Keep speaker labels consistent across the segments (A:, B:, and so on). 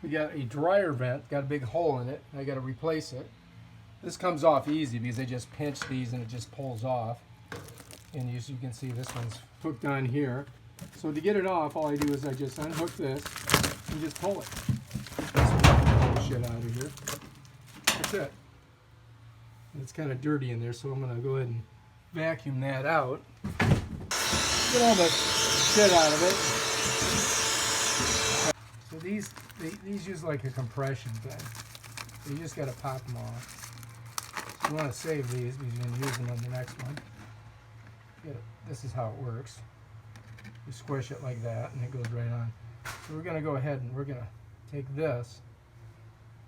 A: we got a dryer vent, got a big hole in it. I got to replace it. This comes off easy because I just pinch these and it just pulls off. And as you can see, this one's hooked on here. So to get it off, all I do is I just unhook this and just pull it. Pull shit out of here. That's it. It's kind of dirty in there, so I'm going to go ahead and vacuum that out. Get all the shit out of it. So these use like a compression thing. You just got to pop them off. So you want to save these because you're going to use them on the next one. This is how it works. You squish it like that and it goes right on. So we're going to go ahead and we're going to take this.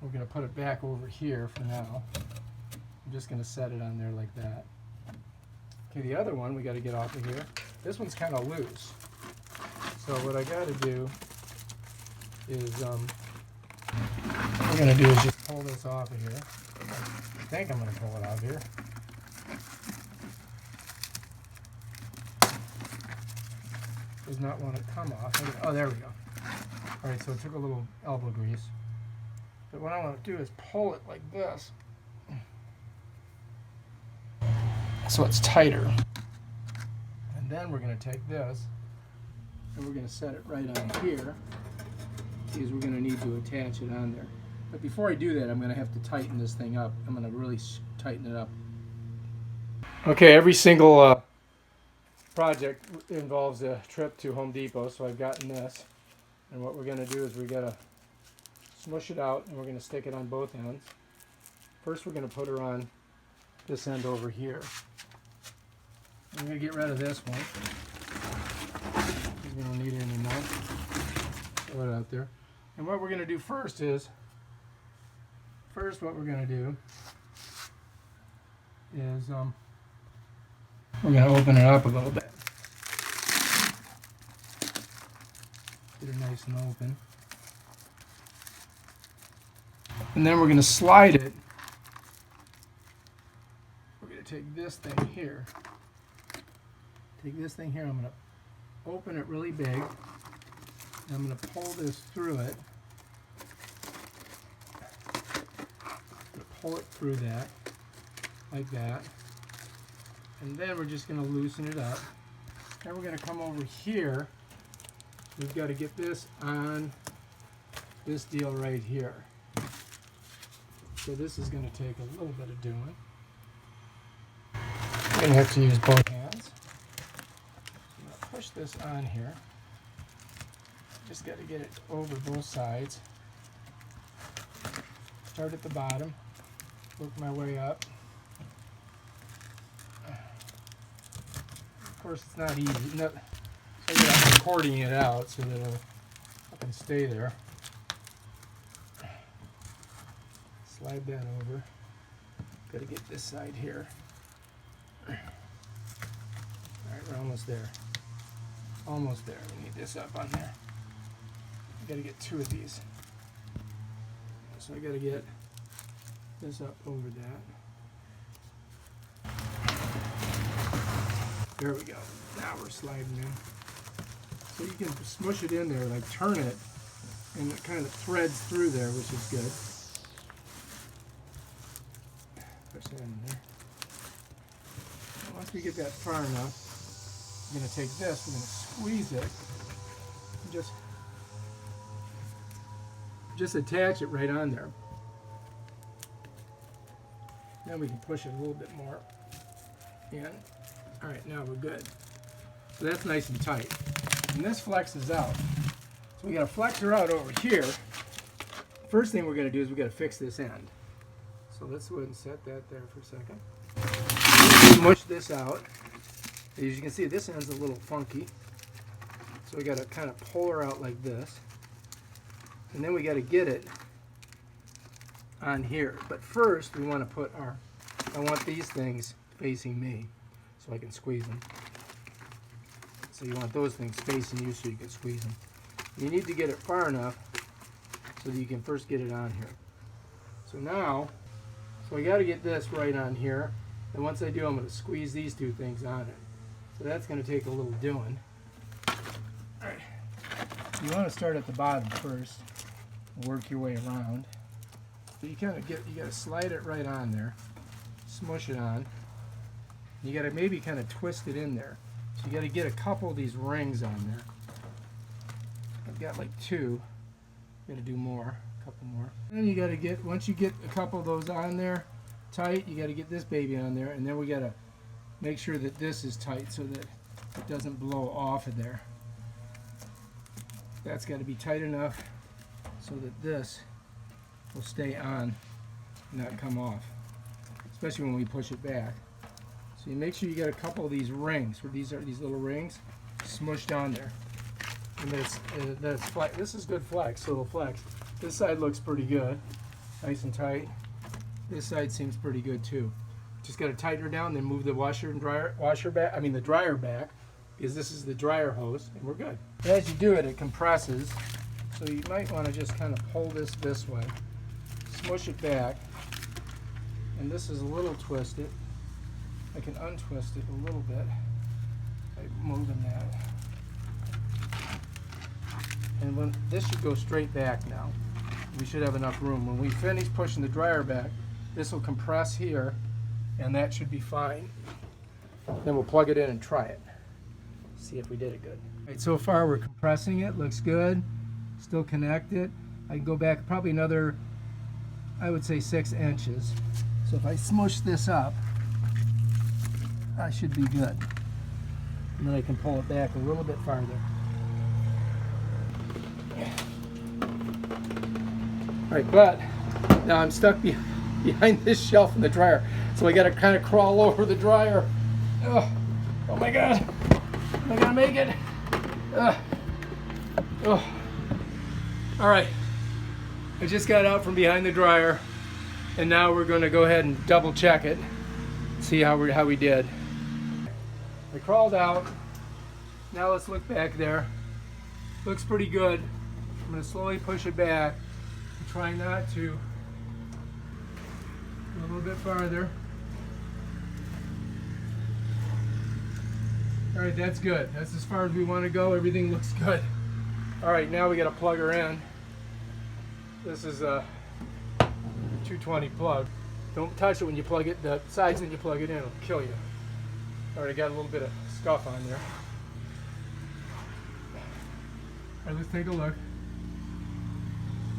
A: We're going to put it back over here for now. I'm just going to set it on there like that. Okay, the other one we got to get off of here. This one's kind of loose. So what I got to do is, what we're going to do is just pull this off of here. I think I'm going to pull it out here. Does not want to come off. Oh, there we go. All right, so it took a little elbow grease. But what I want to do is pull it like this, so it's tighter. And then we're going to take this and we're going to set it right on here because we're going to need to attach it on there. But before I do that, I'm going to have to tighten this thing up. I'm going to really tighten it up. Okay, every single project involves a trip to Home Depot, so I've gotten this. And what we're going to do is we're going to smush it out and we're going to stick it on both ends. First we're going to put her on this end over here. I'm going to get rid of this one. We don't need it anymore. Throw it out there. And what we're going to do first is, what we're going to do is we're going to open it up a little bit. Get it nice and open. And then we're going to slide it. We're going to take this thing here. I'm going to open it really big. And I'm going to pull this through it. Pull it through that, like that. And then we're just going to loosen it up. Then we're going to come over here. We've got to get this on this deal right here. So this is going to take a little bit of doing. You're going to have to use both hands. I'm going to push this on here. Just got to get it over both sides. Start at the bottom, work my way up. Of course, it's not easy. So I'm recording it out so that it can stay there. Slide that over. Got to get this side here. All right, we're almost there. Almost there. We need this up on there. Got to get two of these. So I got to get this up over that. There we go. Now we're sliding in. So you can smush it in there, like turn it, and it kind of threads through there, which is good. Push that in there. And once we get that far enough, we're going to take this, we're going to squeeze it, and just attach it right on there. Then we can push it a little bit more in. All right, now we're good. So that's nice and tight. And this flexes out. So we got to flex her out over here. First thing we're going to do is we got to fix this end. So let's go ahead and set that there for a second. Smush this out. As you can see, this end's a little funky. So we got to kind of pull her out like this. And then we got to get it on here. But first we want to put I want these things facing me so I can squeeze them. So you want those things facing you so you can squeeze them. You need to get it far enough so that you can first get it on here. So now, I got to get this right on here. And once I do, I'm going to squeeze these two things on it. So that's going to take a little doing. All right. You want to start at the bottom first. Work your way around. So you kind of you got to slide it right on there, smush it on. You got to maybe kind of twist it in there. So you got to get a couple of these rings on there. I've got like 2. Got to do more, a couple more. And then you got to get, once you get a couple of those on there tight, you got to get this baby on there, and then we got to make sure that this is tight so that it doesn't blow off of there. That's got to be tight enough so that this will stay on and not come off, especially when we push it back. So you make sure you get a couple of these rings, where these are these little rings, smushed on there. And that's flex. This is good flex, so it'll flex. This side looks pretty good, nice and tight. This side seems pretty good too. Just got to tighten her down, then move the the dryer back, because this is the dryer hose, and we're good. As you do it, it compresses, so you might want to just kind of pull this way, smush it back, and this is a little twisted. I can untwist it a little bit by moving that. And when this should go straight back now. We should have enough room. When we finish pushing the dryer back, this will compress here, and that should be fine. Then we'll plug it in and try it. See if we did it good. All right, so far we're compressing it, looks good. Still connected. I can go back probably another, I would say 6 inches. So if I smush this up, I should be good. And then I can pull it back a little bit farther. All right, but now I'm stuck behind this shelf in the dryer, so I got to kind of crawl over the dryer. Oh my God! Am I gonna make it? Oh. All right, I just got out from behind the dryer, and now we're going to go ahead and double check it, see how we did. I crawled out. Now let's look back there. Looks pretty good. I'm going to slowly push it back. Try not to. A little bit farther. All right, that's good. That's as far as we want to go. Everything looks good. All right, now we got to plug her in. This is a 220 plug. Don't touch it when you plug it. The sides when you plug it in will kill you. Already got a little bit of scuff on there. All right, let's take a look.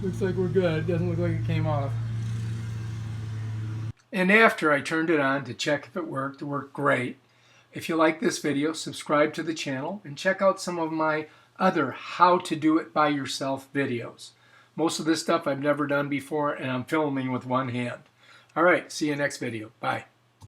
A: Looks like we're good. Doesn't look like it came off. And after I turned it on to check if it worked great. If you like this video, subscribe to the channel and check out some of my other how to do it by yourself videos. Most of this stuff I've never done before, and I'm filming with one hand. All right, see you next video. Bye.